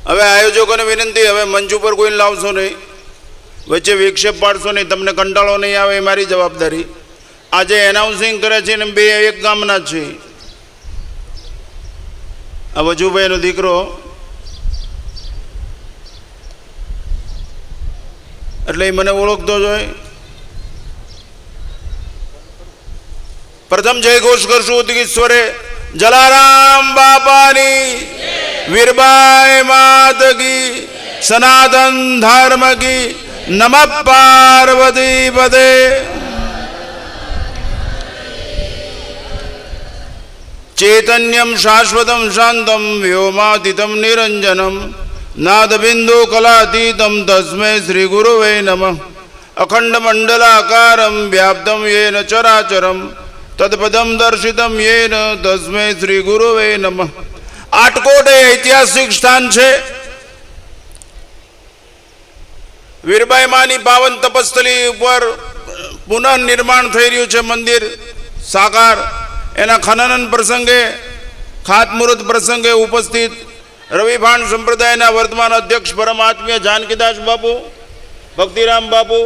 હવે આયોજકોને વિનંતી, હવે મંચ ઉપર કોઈને લાવશો નહીં, વચ્ચે વિક્ષેપ પાડશો નહીં, તમને કંટાળો નહીં આવે એ મારી જવાબદારી. આજે એનાઉન્સિંગ કરે છે ને બે એક ગામના જ છે. આ વજુભાઈનો દીકરો એટલે એ મને ઓળખતો જ હોય. પ્રથમ જય ઘોષ કરશું ઉદગીશ્વરે જલારામ બાપાની, વીરબાઈ માત કી, સનાતન ધર્મ કી, નમઃ પાર્વતી પદે. ચૈતન્યમ શાશ્વતમ શાંતમ વ્યોમાતીતમ નિરંજનમ નાદબિંદુ કલાતીતમ તસ્મૈ શ્રી ગુરુવે નમઃ. અખંડ મંડલાકારમ વ્યાપ્તમ યેન ચરાચરમ તદપદમ દર્શિતમ યેન તસ્મૈ શ્રી ગુરુવે નમઃ. આટકોટ એ ઐતિહાસિક સ્થાન છે. વીરબાઈ માની પાવન તપસ્થલી ઉપર પુનઃનિર્માણ થઈ રહ્યું છે, મંદિર સાકાર. એના ખનન પ્રસંગે, ખાતમુહૂર્ત પ્રસંગે ઉપસ્થિત રવિભાણ સંપ્રદાયના વર્તમાન અધ્યક્ષ પરમાત્મીય જાનકીદાસ બાપુ, ભક્તિરામ બાપુ,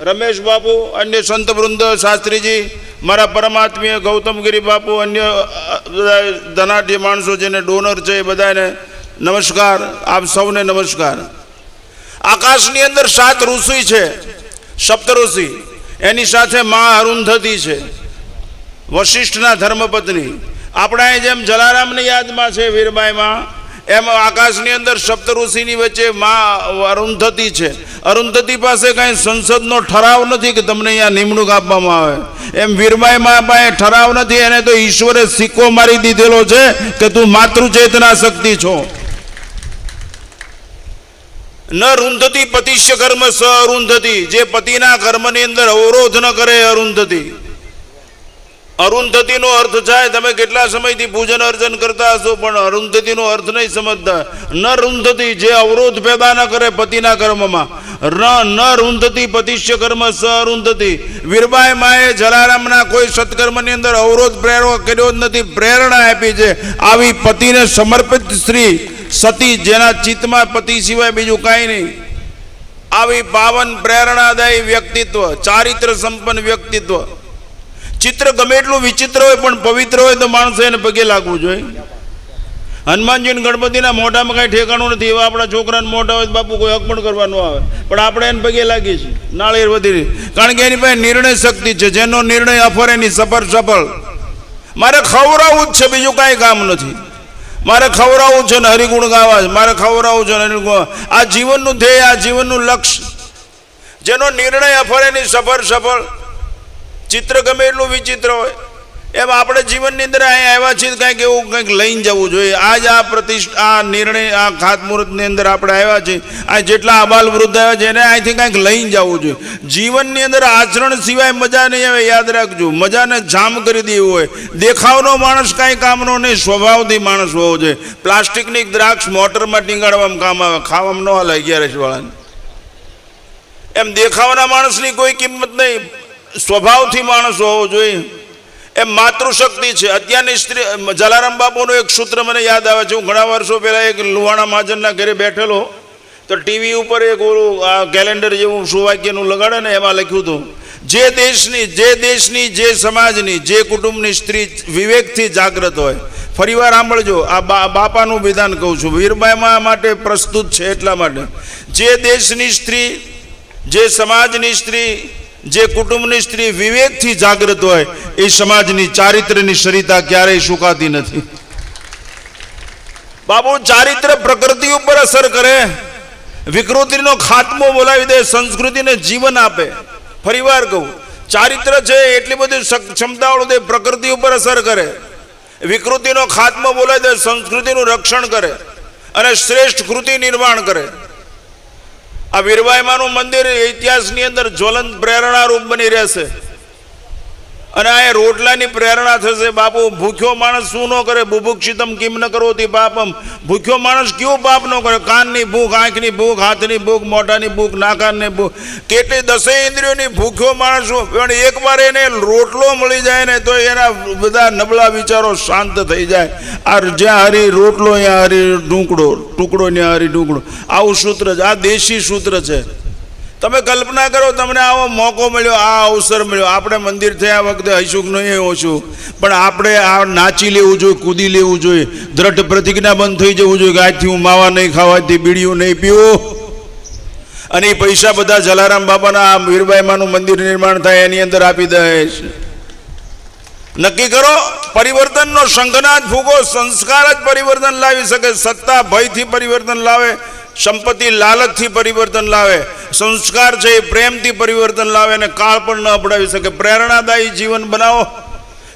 રમેશ બાપુ, અન્ય સંત વૃંદ, શાસ્ત્રીજી, મારા પરમાત્મીય ગૌતમગીરી બાપુ, અન્ય ધનાઢ્ય માણસો જેને ડોનર છે એ બધાને નમસ્કાર. આપ સૌને નમસ્કાર. આકાશની અંદર 7 ઋષિ છે, સપ્તઋષિ. એની સાથે મા અરુંધતી છે, વશિષ્ઠના ધર્મપત્ની. આપણા જેમ જલારામની યાદમાં છે વીરબાઈમાં, એમ આકાશની અંદર સપ્તઋષિની વચ્ચે મા અરુંધતી છે. અરુંધતી પાસે કાંઈ સંસદનો ઠરાવ નથી કે તમને અહીંયા નિમણૂક આપવામાં આવે. એમ વીરબાઈ મા પાસે ઠરાવ નથી. એને તો ઈશ્વરે સિક્કો મારી દીધેલો છે કે તું માતૃચેતના શક્તિ છો. ન રૂંધતી પતિષ્ય કર્મ સ અરુંધતી. જે પતિના કર્મની અંદર અવરોધ ન કરે અરુંધતી. અરુંધતીનો અર્થ થાય, તમે કેટલા સમયથી પૂજન અર્ચન કરતા હશો પણ અરુંધતીનો અર્થ નહીં સમજતા. ન રૂંધતી, જે અવરોધ પેદા ન કરે પતિના કર્મમાં. ન રૂંધતી પતિષ્ય કર્મ સ અરુંધતી. વીરબાઈ માએ જલારામના કોઈ સત્કર્મની અંદર અવરોધ કર્યો જ નથી, પ્રેરણા આપી છે. આવી પતિને સમર્પિત સ્ત્રી સતી, જેના ચિત્તમાં પતિ સિવાય બીજું કાંઈ નહીં. આવી પાવન પ્રેરણાદાયી વ્યક્તિત્વ, ચારિત્ર સંપન્ન વ્યક્તિત્વ. ચિત્ર ગમે એટલું વિચિત્ર હોય પણ પવિત્ર હોય તો માણસે એને પગે લાગવું જોઈએ. હનુમાનજી ગણપતિના મોઢામાં કાંઈ ઠેકાણું નથી. એવા આપણા છોકરાને મોઢા હોય બાપુ કોઈ હક પણ કરવાનું આવે, પણ આપણે એને પગે લાગીએ છીએ નાળિયેર વધી. કારણ કે એની પાસે નિર્ણય શક્તિ છે. જેનો નિર્ણય અફરે એની સફળ. મારે ખવડાવવું જ છે, બીજું કાંઈ કામ નથી. મારે ખવડાવવું છે ને હરિગુણ ગાવા છે, મારે ખવડાવવું છે ને હરિગુણ. આ જીવનનું ધ્યેય, આ જીવનનું લક્ષ્ય. જેનો નિર્ણય અફરે એની સફળ. ચિત્ર ગમે એટલું વિચિત્ર હોય, એમ આપણે જીવનની અંદર અહીંયા આવ્યા છીએ કંઈક એવું કંઈક લઈને જવું જોઈએ. આજ આ પ્રતિષ્ઠા, આ નિર્ણય, આ ખાતમુહૂર્તની અંદર આપણે આવ્યા છીએ. આ જેટલા આબાલ વૃદ્ધ આવ્યા છે એને અહીંથી કંઈક લઈને જવું જોઈએ. જીવનની અંદર આચરણ સિવાય મજા નહીં આવે, યાદ રાખજો. મજાને જામ કરી દેવું હોય. દેખાવનો માણસ કાંઈ કામનો નહીં, સ્વભાવથી માણસ હોવો જોઈએ. પ્લાસ્ટિકની દ્રાક્ષ મોટરમાં ટીંગાડવામાં કામ આવે, ખાવામાં ન હાલે 11 વાળાને. એમ દેખાવના માણસની કોઈ કિંમત નહીં, સ્વભાવથી માણસ હોવો જોઈએ. એ માતૃશક્તિ છે. અત્યારની સ્ત્રી, જલારામ બાપુનું એક સૂત્ર મને યાદ આવે છે. હું ઘણા વર્ષો પહેલાં એક લુહાણા મહાજનના ઘરે બેઠેલો, તો ટીવી ઉપર એક ઓલું કેલેન્ડર જેવું સુવાક્યનું લગાડે ને, એમાં લખ્યું હતું, જે દેશની, જે સમાજની, જે કુટુંબની સ્ત્રી વિવેકથી જાગૃત હોય. ફરીવાર સાંભળજો, આ બાપાનું વિધાન કહું છું, વીરબાઈમાં માટે પ્રસ્તુત છે. એટલા માટે જે દેશની સ્ત્રી, જે સમાજની સ્ત્રી, જે કુટુંબની સ્ત્રી વિવેકથી જાગૃત હોય એ સમાજની ચારિત્ર્યની સરિતા ક્યારેય સુકાતી નથી. બાબુ, ચારિત્ર્ય પ્રકૃતિ ઉપર અસર કરે, વિકૃતિનો ખાત્મો બોલાવી દે, સંસ્કૃતિને જીવન આપે. ફરીવાર કહું, ચારિત્ર્ય છે એટલી બધી ક્ષમતાવાળું તે પ્રકૃતિ ઉપર અસર કરે, વિકૃતિનો ખાત્મો બોલાવી દે, સંસ્કૃતિનું રક્ષણ કરે અને શ્રેષ્ઠ કૃતિ નિર્માણ કરે. આ વીરબાઈ માનું મંદિર ઇતિહાસની અંદર જ્વલંત પ્રેરણારૂપ બની રહેશે. અને આ રોટલાની પ્રેરણા થશે. બાપુ ભૂખ્યો માણસ શું ન કરે? બુભુક્ષિતમ કિમ ન કરોતિ પાપમ. ભૂખ્યો માણસ કેવું પાપ ન કરે? કાનની ભૂખ, આંખની ભૂખ, હાથની ભૂખ, મોઢાની ભૂખ, નાકાની ભૂખ, કેટલી 10 ઇન્દ્રિયોની ભૂખ્યો માણસ. પણ એકવાર એને રોટલો મળી જાય ને તો એના બધા નબળા વિચારો શાંત થઈ જાય. આ જ્યાં હરી રોટલો ત્યાં હરી ટુકડો, ટુકડો ત્યાં હરી ટુકડો. આવું સૂત્ર છે, આ દેશી સૂત્ર છે. તમે કલ્પના કરો, તમને આવો મોકો મળ્યો, આ અવસર મળ્યો. આપણે મંદિર થયા વખતે હૈશુક નહીં ઓછું, પણ આપણે આ નાચી લેવું જોઈએ, કૂદી લેવું જોઈએ, દ્રઢ પ્રતિજ્ઞા બંધ થઈ જવું જોઈએ કે આજથી હું માવા નહીં ખાવાથી, બીડીયું નહીં પીવું. અને એ પૈસા બધા જલારામ બાપાના વીરબાઈમાનું મંદિર નિર્માણ થાય એની અંદર આપી દે. નક્કી કરો. પરિવર્તનનો શંખનાદ ફૂંકો. સંસ્કાર જ પરિવર્તન લાવી શકે. સત્તા ભયથી પરિવર્તન લાવે, સંપત્તિ લાલચથી પરિવર્તન લાવે. સંસ્કાર છે એ પ્રેમથી પરિવર્તન લાવે અને કાળ પણ ન અપડાવી શકે. પ્રેરણાદાયી જીવન બનાવો.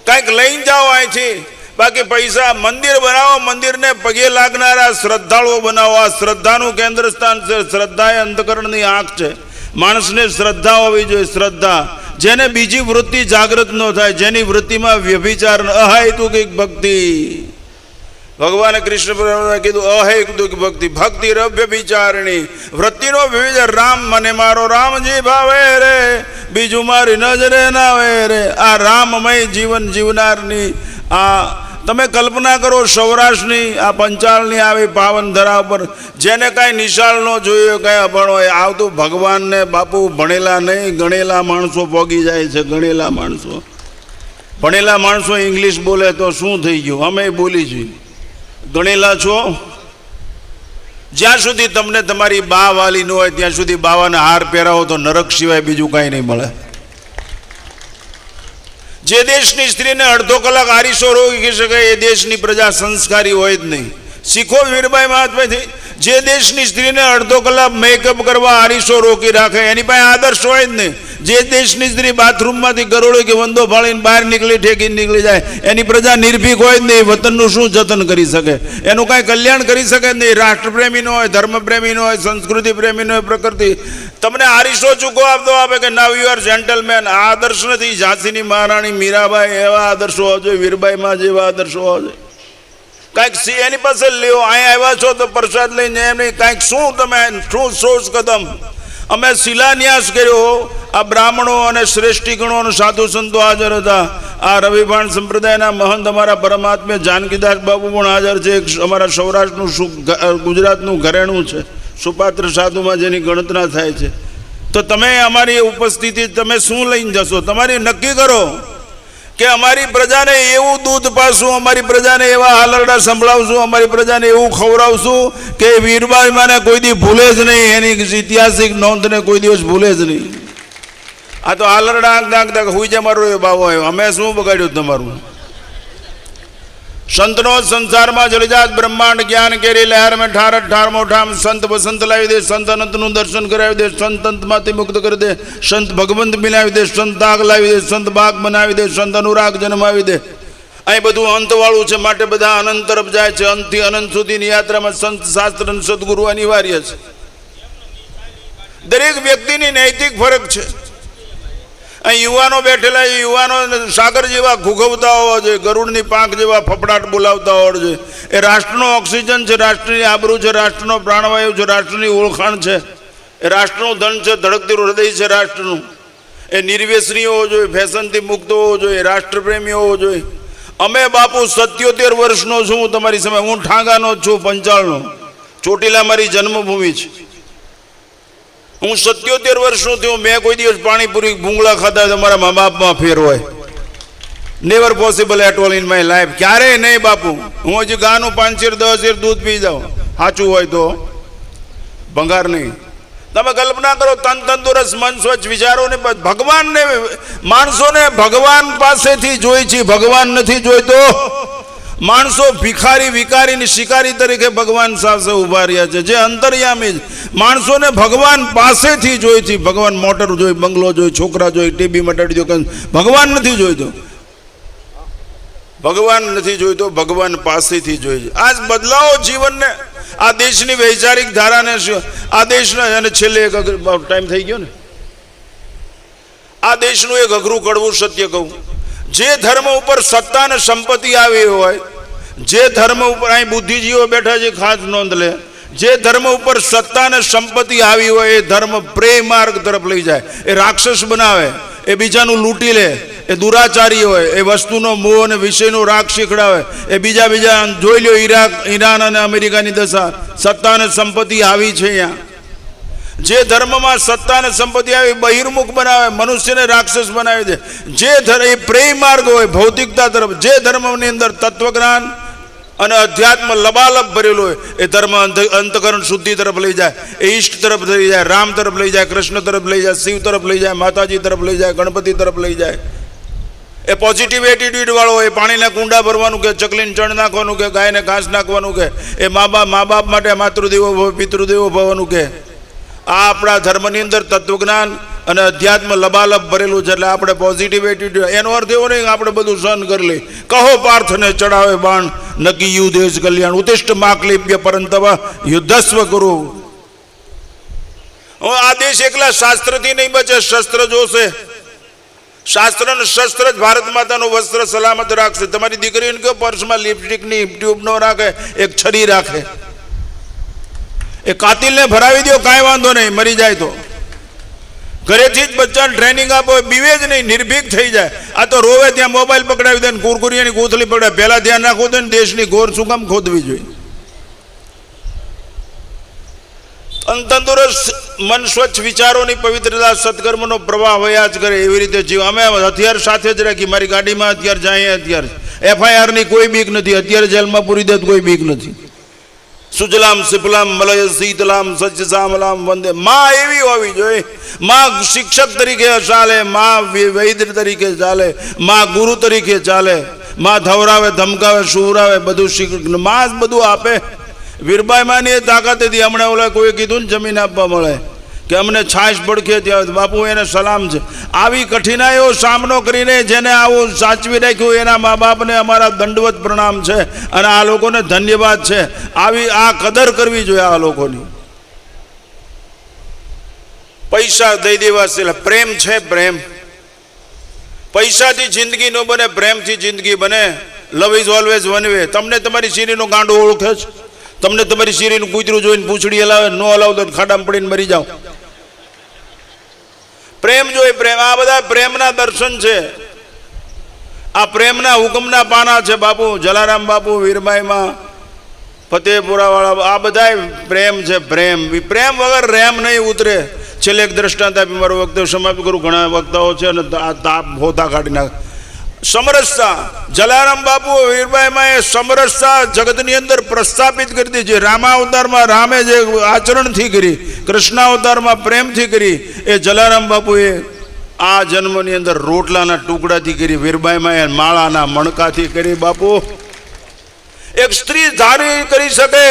કાંઈક લઈને જાઓ અહીંથી. બાકી પૈસા, મંદિર બનાવો, મંદિરને પગે લાગનારા શ્રદ્ધાળુઓ બનાવો. આ શ્રદ્ધાનું કેન્દ્ર સ્થાન છે. શ્રદ્ધા એ અંતકરણની આંખ છે. માણસને શ્રદ્ધા હોવી જોઈએ. શ્રદ્ધા જેને બીજી વૃત્તિ જાગૃત ન થાય, જેની વૃત્તિમાં વ્યભિચાર, અહેતુકિક ભક્તિ. ભગવાને કૃષ્ણ પરમાત્માએ કીધું અહેતુક ભક્તિ. ભક્તિ વ્યભિચારણી. વૃત્તિનો વ્યભિચાર. રામ મને મારો રામજી ભાવે રે, બીજું મારી નજરે ના આવે રે. આ રામમય જીવન જીવનારની આ તમે કલ્પના કરો. સૌરાષ્ટ્રની આ પંચાળની આવી પાવન ધરા પર જેને કાંઈ નિશાળ ન જોયું, કાંઈ અભણ હોય, આવતું ભગવાનને બાપુ ભણેલા નહીં ગણેલા માણસો પોગી જાય છે. ગણેલા માણસો, ભણેલા માણસો ઇંગ્લિશ બોલે તો શું થઈ ગયું? અમે બોલી છીએ. ગણેલા છો. જ્યાં સુધી તમને તમારી બા વાલી ન હોય ત્યાં સુધી બાવાને હાર પહેરાવો તો નરક સિવાય બીજું કાંઈ નહીં મળે. જે દેશની સ્ત્રીને અડધો કલાક આરીસો રોકી શકે એ દેશની પ્રજા સંસ્કારી હોય જ નહીં. શીખો વીરબાઈ મહાત્માથી. જે દેશની સ્ત્રીને અડધો કલાક મેકઅપ કરવા આરીસો રોકી રાખે એની પાસે આદર્શ હોય જ નહીં. જે દેશની સ્ત્રી બાથરૂમમાંથી ગરોળો કે વંદો ફાળીને બહાર નીકળી, ઠેકીને નીકળી જાય એની પ્રજા નિર્ભીક હોય જ નહીં. વતનનું શું જતન કરી શકે? એનું કાંઈ કલ્યાણ કરી શકે જ નહીં. રાષ્ટ્રપ્રેમી ન હોય, ધર્મપ્રેમી ન હોય, સંસ્કૃતિ પ્રેમી ન હોય, પ્રકૃતિ તમને આરીસો ચૂકો આપતો આપે કે નાવ યુ આર જેન્ટલમેન. આ આદર્શ નથી. ઝાંસીની મહારાણી મીરાબાઈ એવા આદર્શો હોવા જોઈએ. વીરબાઈમાં જેવા આદર્શો હોવા જોઈએ. કાંઈક એની પાસે લેવો. અહીં આવ્યા છો તો પ્રસાદ લઈને એમ નહીં. કાંઈક શું તમે શું સોચ કદમ. અમે શિલાન્યાસ કર્યો. આ બ્રાહ્મણો અને શ્રેષ્ઠીગણો અને સાધુ સંતો હાજર હતા. આ રવિભાણ સંપ્રદાયના મહંત અમારા પરમાત્મ્ય જાનકીદાસ બાપુ પણ હાજર છે. અમારા સૌરાષ્ટ્રનું ગુજરાતનું ઘરેણું છે. સુપાત્ર સાધુમાં જેની ગણતરા થાય છે. તો તમે અમારી ઉપસ્થિતિ તમે શું લઈને જશો? તમારી નક્કી કરો કે અમારી પ્રજાને એવું દૂધ પાશું, અમારી પ્રજાને એવા હાલરડા સંભળાવશું, અમારી પ્રજાને એવું ખવડાવશું કે વીરબાઈ માને કોઈ દી ભૂલે જ નહીં. એની ઐતિહાસિક નોંધને કોઈ દિવસ ભૂલે જ નહીં. આ તો હાલરડા આંખ હુઈ જ મારો એ બાવો આવ્યો. અમે શું બગાડ્યું તમારું? સંતનો સંસારમાં જલજાત બ્રહ્માંડ જ્ઞાન કેરી લહેર મેં ઠાર ઠારમો ઠામ. સંત વસંત લાવી દે, સંત અનંતનું દર્શન કરાવી દે, સંત અંતમાંથી મુક્ત કરી દે, સંત ભગવંત મિલાવી દે, સંત આગ લાવી દે, સંત બાગ બનાવી દે, સંત અનુરાગ જન્માવી દે. અહીં બધું અંતવાળું છે માટે બધા અનંત તરફ જાય છે. અંતથી અનંત સુધીની યાત્રામાં સંત શાસ્ત્ર અને સદગુરુ અનિવાર્ય છે. દરેક વ્યક્તિની નૈતિક ફરક છે. અહીં યુવાનો બેઠેલા, એ યુવાનો સાગર જેવા ઘૂઘવતા હોવા જોઈએ, ગરુડની પાંખ જેવા ફફડાટ બોલાવતા હોવા જોઈએ. એ રાષ્ટ્રનો ઓક્સિજન છે, રાષ્ટ્રની આબરૂ છે, રાષ્ટ્રનો પ્રાણવાયુ છે, રાષ્ટ્રની ઓળખાણ છે, એ રાષ્ટ્રનું ધન છે, ધડકતું હૃદય છે રાષ્ટ્રનું. એ નિર્વ્યસની હોવો જોઈએ, ફેશનથી મુક્ત હોવો જોઈએ, રાષ્ટ્રપ્રેમી હોવો જોઈએ. અમે બાપુ 77 વર્ષનો છું હું તમારી સામે. હું ઠાંગાનો જ છું, પંચાળનો. ચોટીલા મારી જન્મભૂમિ છે. હું 77 વર્ષનું થયું. મેં કોઈ દિવસ પાણીપુરી ભૂંગળા ખાધા તો મારા મા બાપમાં ફેર હોય? Never possible at all in my life. ક્યારેય નહીં બાપુ. હું હજી ગાનું 5 શેર 10 શેર દૂધ પી જાઉં. સાચું હોય તો ભંગાર નહીં. તમે કલ્પના કરો, તન તંદુરસ્ત, મન સ્વચ્છ, વિચારોને ભગવાનને માણસોને ભગવાન પાસેથી જોઈ છે. ભગવાન નથી જોઈતો. માણસો ભિખારી, વિકારીની શિકારી તરીકે ભગવાન સામે ઉભા રહ્યા છે. જે અંતર્યામી માણસોને ભગવાન પાસેથી જોઈ છે. ભગવાન મોટર જોઈ, બંગલો જોઈ, છોકરા જોઈ, ટીબી મટાડી દો. ભગવાન નથી જોઈતો. ભગવાન નથી જોઈતો, ભગવાન પાસેથી જોઈ છે. આજ બદલાવો જીવનને. આ દેશની વૈચારિક ધારાને, આ દેશના, અને છેલ્લે એક ટાઈમ થઈ ગયો ને, આ દેશનું એક અઘરું કડવું સત્ય કહું. જે ધર્મ ઉપર સત્તા અને સંપત્તિ આવી હોય, જે ધર્મ ઉપર અહીં બુદ્ધિજીવો બેઠા છે ખાસ નોંધ લે, જે ધર્મ ઉપર સત્તા અને સંપત્તિ આવી હોય એ ધર્મ પ્રેમ માર્ગ તરફ લઈ જાય, એ રાક્ષસ બનાવે, એ બીજાનું લૂંટી લે, એ દુરાચારી હોય, એ વસ્તુનો મોહ અને વિષયનો રાગ શીખડાવે, એ બીજા જોઈ લો ઈરાન અને અમેરિકાની દશા, સત્તા અને સંપત્તિ આવી છે અહીંયા. જે ધર્મમાં સત્તા અને સંપત્તિ આવી બહિર્મુખ બનાવે, મનુષ્યને રાક્ષસ બનાવે છે. જે ધર્મ એ પ્રેમ માર્ગ હોય ભૌતિકતા તરફ, જે ધર્મની અંદર તત્વજ્ઞાન અને અધ્યાત્મ લબાલબ ભરેલો હોય એ ધર્મ અંતકરણ શુદ્ધિ તરફ લઈ જાય, એ ઈષ્ટ તરફ લઈ જાય, રામ તરફ લઈ જાય, કૃષ્ણ તરફ લઈ જાય, શિવ તરફ લઈ જાય, માતાજી તરફ લઈ જાય, ગણપતિ તરફ લઈ જાય. એ પોઝિટિવ એટીટ્યુડ વાળો હોય, પાણીના કુંડા ભરવાનું કે, ચકલીને ચણ નાખવાનું કે, ગાયને ઘાસ નાખવાનું કે, એ મા બાપ માટે માતૃદેવો ભવ પિતૃદેવો ભવવાનું કે. આ આપણા ધર્મની અંદર તત્વજ્ઞાન અને અધ્યાત્મ લબાલબ ભરેલું છે. એટલે આપણે પોઝિટિવ એટીટ્યુડ, એનો અર્થ એવો નહીં આપણે બધું સહન કરી લઈએ. કહો પાર્થને ચડાવે બાણ, નકી યુધેશ કલ્યાણ, ઉત્તિષ્ઠ માકલિપ્ય પરંતવ યુદ્ધસ્વ ગુરુ. આ દેશ એકલા શાસ્ત્રથી નહીં બચે, શસ્ત્ર જોશે. શાસ્ત્ર અને શસ્ત્ર જ ભારત માતાનું વસ્ત્ર સલામત રાખશે. તમારી દીકરીને કહો પર્સમાં લિપસ્ટિકની ટ્યુબ ન રાખે, એક છરી રાખે. એ કાતિલને ભરાવી દો, કાંઈ વાંધો નહીં, મરી જાય તો. ઘરેથી જ બચ્ચાને ટ્રેનિંગ આપો, બીવે જ નહીં, નિર્ભીક થઈ જાય. આ તો રોવે ત્યાં મોબાઈલ પકડાવી દે, કુરકુરિયાની કોથળી પકડાય. પહેલા ધ્યાન રાખવું તો દેશની ગોર શું કામ ખોદવી જોઈએ. તંદુરસ્ત મન, સ્વચ્છ વિચારોની પવિત્રતા, સત્કર્મનો પ્રવાહ વયા જ કરે એવી રીતે જીવ. અમે હથિયાર સાથે જ રાખી, મારી ગાડીમાં હથિયાર જાય, હથિયાર. FIR-ની કોઈ બીક નથી, અત્યારે જેલમાં પૂરી દે કોઈ બીક નથી. સુજલામ સિપલામ મલય શીતલામ સચ્ચ સામલામ વંદે. માં એવી હોવી જોઈએ, માં શિક્ષક તરીકે ચાલે, માં વૈદ્ય તરીકે ચાલે, માં ગુરુ તરીકે ચાલે, માં ધવરાવે, ધમકાવે, સુવરાવે, બધું માં જ બધું આપે. વીરબાઈ માની એ તાકાત હતી. હમણાં ઓલા કોઈ કીધું ને જમીન આપવા મળે કે અમને છાશ પડખે ત્યાં, બાપુ એને સલામ છે. આવી કઠિનાઈઓ સામનો કરીને જેને આવું સાચવી રાખ્યું એના મા બાપને અમારા દંડવત પ્રણામ છે અને આ લોકોને ધન્યવાદ છે. આવી આ કદર કરવી જોઈએ આ લોકોની. પૈસા દઈ દેવા છે, પ્રેમ છે, પ્રેમ. પૈસાથી જિંદગી ન બને, પ્રેમથી જિંદગી બને. Love is always one way. તમને તમારી શીરીનો ગાંડો ઓળખે છે, તમને તમારી શીરીનું કૂતરું જોઈને પૂંછડી હલાવે, ન હલાવ તો ખાડામાં પડીને મરી જાઓ. પ્રેમ જોઈએ, પ્રેમ. આ બધા પ્રેમના દર્શન છે, આ પ્રેમના હુકમના પાના છે. બાપુ જલારામ બાપુ, વીરબાઈમાં, ફતેપુરા વાળા, આ બધા પ્રેમ છે. પ્રેમ વગર રેમ નહીં ઉતરે. છેલ્લે એક દ્રષ્ટાંત આપી મારું વક્તવ્ય સમાપ્ત કરું. ઘણા વક્તાઓ છે અને આ તાપ હોતા કાઢી નાખે. સમરસતા, જલારામ બાપુ વીરબાઈમાં એ સમરસતા જગતની અંદર પ્રસ્થાપિત કરી દીધી. રામાવતારમાં રામે જે આચરણથી કરી, કૃષ્ણાવતારમાં પ્રેમથી કરી, એ જલારામ બાપુએ આ જન્મની અંદર રોટલાના ટુકડાથી કરી, વીરબાઈમાં એ માળાના મણકાથી કરી. બાપુ એક સ્ત્રી ધારી કરી શકે,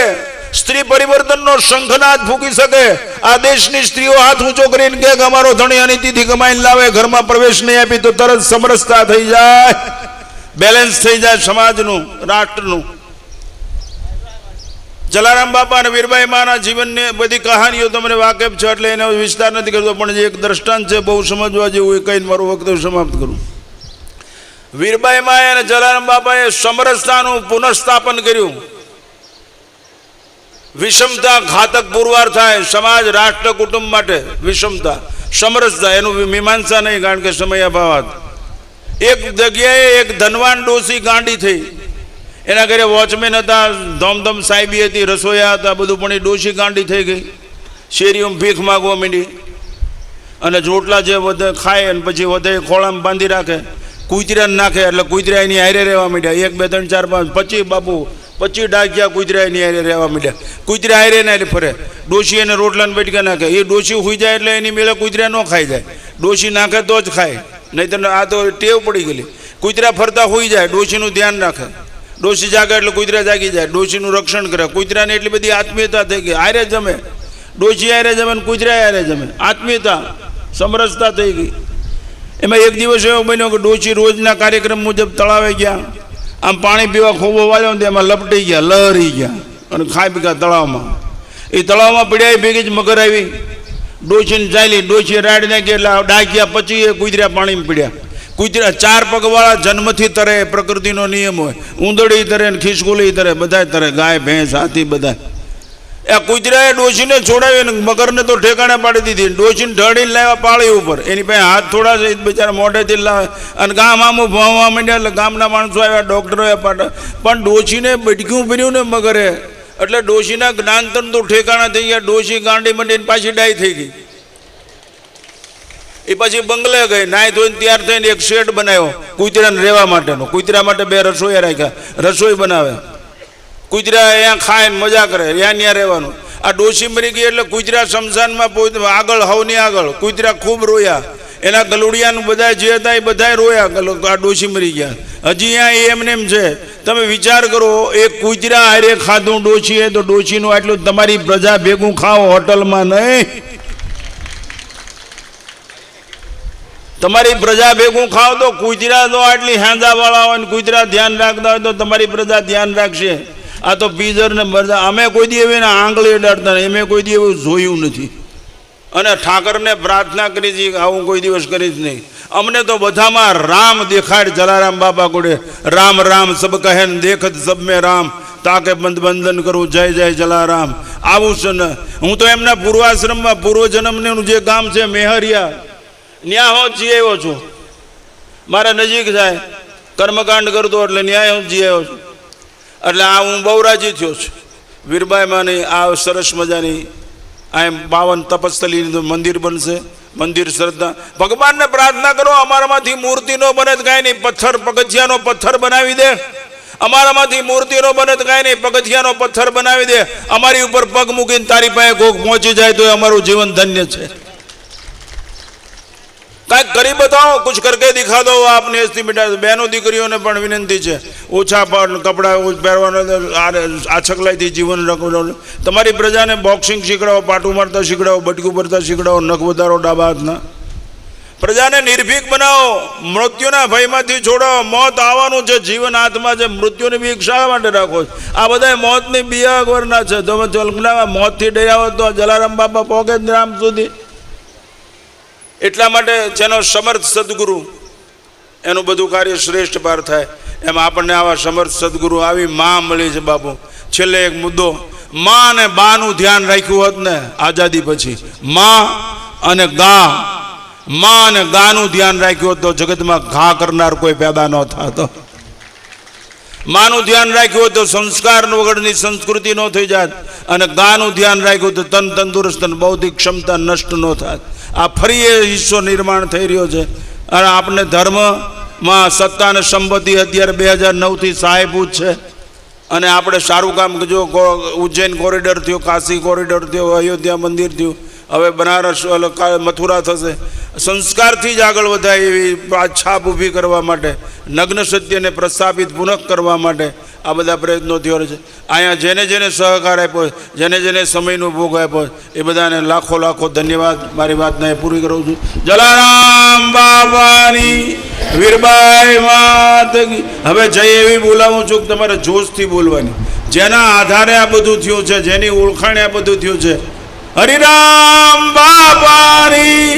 સ્ત્રી પરિવર્તનનો શંખનાદ ફૂંકી શકે. આ દેશની સ્ત્રીઓ હાથ ઊંચો કરીને કે અમારો ધણી અનિતિથી કમાઈને લાવે, ઘરમાં પ્રવેશ નહીં આપી તો તરત સમરસતા થઈ જાય, બેલેન્સ થઈ જાય સમાજનું, રાષ્ટ્રનું. જલારામ બાપા અને વીરબાઈ માના જીવનની બધી કહાનીઓ તમને વાકેફ છે એટલે એનો વિસ્તાર નથી કરતો, પણ જે એક દ્રષ્ટાંત છે બહુ સમજવા જેવું, એ કહીને મારું વક્તવ્ય સમાપ્ત કરું. વીરબાઈ માએ અને જલારામ બાપાએ સમરસતાનું પુનઃસ્થાપન કર્યું. વિષમતા ઘાતક પુરવાર થાય સમાજ, રાષ્ટ્ર, કુટુંબ માટે. વિષમતા, સમરસતા, એનું મીમાંસા નહીં, કારણ કે સમય અભાવ. એક જગ્યાએ એક ધનવાન ડોસી ગાંડી થઈ. એના ઘરે વોચમેન હતા, ધમધમ સાહેબી હતી, રસોયા હતા, બધું, પણ એ ડોસી ગાંડી થઈ ગઈ. શેરીઓમાં ભીખ માગવા માંડી અને જોટલા જે વધે ખાય અને પછી વધે ખોળામાં બાંધી રાખે, કૂતરાને નાખે એટલે કૂતરા એની હારે રહેવા માંડ્યા. 1 2 3 4 5 25 બાપુ 25 ડાઘ્યા કૂતરા એની હારે રહેવા માંડ્યા. કૂતરા હારે ને ફરે. ડોશી એને રોટલાને બટકા નાખે, એ ડોશી સુઈ જાય એટલે એની મેળે કૂતરા ન ખાઈ જાય. ડોશી નાખે તો જ ખાય, નહીં તો આ તો ટેવ પડી ગયેલી. કૂતરા ફરતા સુઈ જાય, ડોશીનું ધ્યાન રાખે. ડોશી જાગે એટલે કૂતરા જાગી જાય, ડોશીનું રક્ષણ કરે. કૂતરાને એટલી બધી આત્મીયતા થઈ ગઈ, હારે જમે, ડોશી હારે જમે ને કૂતરા હારે જમે. આત્મીયતા, સમરસતા થઈ ગઈ. એમાં એક દિવસ એવો બન્યો કે ડોશી રોજના કાર્યક્રમ મુજબ તળાવે ગયા. આમ પાણી પીવા ખોબો વાળ્યો ને એમાં લપટી ગયા, લહરી ગયા અને ખાઈ પીધા તળાવમાં. એ તળાવમાં પડ્યા ભેગી જ મગર આવી, ડોશીને ચાલી. ડોશીએ રાડ નાખી એટલે ડાક્યા 25 કૂતરા પાણીમાં પીડ્યા. કૂતરા 4 પગવાળા જન્મથી તરે, પ્રકૃતિનો નિયમ હોય. ઊંદડી તરે ને ખિસકોલી તરે, બધા તરે, ગાય ભેંસ હાથી બધા. એ કૂતરાએ ડોશીને છોડાવી ને મગરને તો ઠેકાણે પાડી દીધી. ડોશીને ઢળીને લાવ્યા પાળી ઉપર. એની પાસે હાથ થોડા છે, બિચારા મોઢેથી લાવે અને ગામ આમું ભણવા માંડ્યા. એટલે ગામના માણસો આવ્યા, ડૉક્ટરો પાટા. પણ ડોશીને બટક્યું ભર્યું ને મગરે, એટલે ડોશીના જ્ઞાનતન તો ઠેકાણા થઈ ગયા. ડોશી ગાંડી મંડીને પાછી ડાય થઈ ગઈ. એ પછી બંગલે ગઈ, નાહી ધોઈને તૈયાર થઈને એક શેડ બનાવ્યો કૂતરાને રહેવા માટેનો. કૂતરા માટે 2 રસોઈયા રાખ્યા, રસોઈ બનાવે. કૂતરા અહીંયા ખાય ને મજા કરે, ત્યાં રહેવાનું. આ ડોશી મરી ગઈ એટલે કૂતરા શમશાનમાં આગળ હવની આગળ કૂતરા ખૂબ રોયા. એના ગલુડિયાનું બધા જે હતા એ બધા રોયા. આ ડોશી મરી ગયા. હજી અહીંયા એમને એમ છે. તમે વિચાર કરો, એક કૂતરા હારે ખાધું ડોશીએ તો ડોશીનું આટલું તમારી પ્રજા ભેગું ખાઓ હોટલમાં નહીં. તમારી પ્રજા ભેગું ખાઓ તો કૂતરા તો આટલી હાંજાવાળા હોય ને કૂતરા ધ્યાન રાખતા હોય તો તમારી પ્રજા ધ્યાન રાખશે. આ તો પીઝર ને મરજા. અમે કોઈ દી એવી આંગળી અડાડતા નહીં, અમે કોઈ દી એવું જોયું નથી. અને ઠાકરને પ્રાર્થના કરી છે, આવું કોઈ દિવસ કરીશ નહીં. અમને તો બધામાં રામ દેખાડ. જલારામ બાપા કોડે રામ રામ સબ કહે દેખત સબ મેં રામ, તાકે બંધન કરું જય જય જલારામ. આવું છે ને. હું તો એમના પૂર્વાશ્રમમાં પૂર્વજન્મનું જે ગામ છે મેહરિયા, ન્યા હું જી આવ્યો છું. મારા નજીક જાય, કર્મકાંડ કરતો એટલે ન્યાય હું જી આવ્યો છું. એટલે આ હું બહુરાજી થયો છું. વીરબાઈમાંની આ સરસ મજાની આ 52 તપસ્થલીનું મંદિર બનશે. મંદિર શ્રદ્ધા. ભગવાનને પ્રાર્થના કરો, અમારામાંથી મૂર્તિ ન બને તો કાંઈ નહીં, પથ્થર પગથિયાનો પથ્થર બનાવી દે. અમારામાંથી મૂર્તિ ન બને તો કાંઈ નહીં, પગથિયાનો પથ્થર બનાવી દે. અમારી ઉપર પગ મૂકીને તારી પાસે કોક પહોંચી જાય તો અમારું જીવન ધન્ય છે. કાંઈક કરી બતાવો, કુછ કરકે દિખા દો. આપને એસથી બેટા બહેનો દીકરીઓને પણ વિનંતી છે, ઓછા પણ કપડાં પહેરવાનો, આછકલાઈથી જીવન રાખવાનું. તમારી પ્રજાને બોક્સિંગ શીખડાવો, પાટું મારતા શીખડાવો, બટકું ભરતા શીખડાવો, નખ વધારો ડાબા હાથના. પ્રજાને નિર્ભીક બનાવો, મૃત્યુના ભયમાંથી છોડાવો. મોત આવવાનું છે, જીવન હાથમાં છે. મૃત્યુની બીક શા માટે રાખો? આ બધા મોતની બીયા અગવરના છે. તમે મોતથી ડર્યા હો તો જલારામ બાપા પોકે જ રામ સુધી. એટલા માટે જેનો સમર્થ સદગુરુ, એનું બધું કાર્ય શ્રેષ્ઠ પાર થાય. એમ આપણને આવા સમર્થ સદગુરુ, આવી માં મળી છે. બાપુ છેલ્લે એક મુદ્દો, માં અને બાનું ધ્યાન રાખ્યું હોત ને આઝાદી પછી, માં અને ગા, માં અને ગાનું ધ્યાન રાખ્યું હોત તો જગતમાં ઘા કરનાર કોઈ પેદા ન થતો. માનું ધ્યાન રાખ્યું હોય તો સંસ્કાર વગરની સંસ્કૃતિ ન થઈ જાત. અને ગાનું ધ્યાન રાખ્યું તો તન તંદુરસ્ત અને બૌદ્ધિક ક્ષમતા નષ્ટ ન થાય. આ ફરી એ હિસ્સો નિર્માણ થઈ રહ્યો છે. અને આપણે ધર્મમાં સત્તા અને સંપત્તિ અત્યારે 2009થી સાહેબૂત છે. અને આપણે સારું કામ, જો ઉજ્જૈન કોરિડોર થયો, કાશી કોરિડોર થયો, અયોધ્યા મંદિર થયું, હવે બનારસ મથુરા થશે. સંસ્કારથી જ આગળ વધાય એવી છાપ ઊભી કરવા માટે, નગ્ન સત્યને પ્રસ્થાપિત પુનઃ કરવા માટે આ બધા પ્રયત્નો થયો છે. અહીંયા જેને જેને સહકાર આપ્યો, જેને જેને સમયનો ભોગ આપ્યો, એ બધાને લાખો લાખો ધન્યવાદ. મારી વાતને પૂરી કરું છું. જલારામ બાપાની, વીરબાઈ માત. હવે જય એવી બોલાવું છું કે તમારે જોશથી બોલવાની. જેના આધારે આ બધું થયું છે, જેની ઓળખાણે આ બધું થયું છે. હરિરામ બાપાની.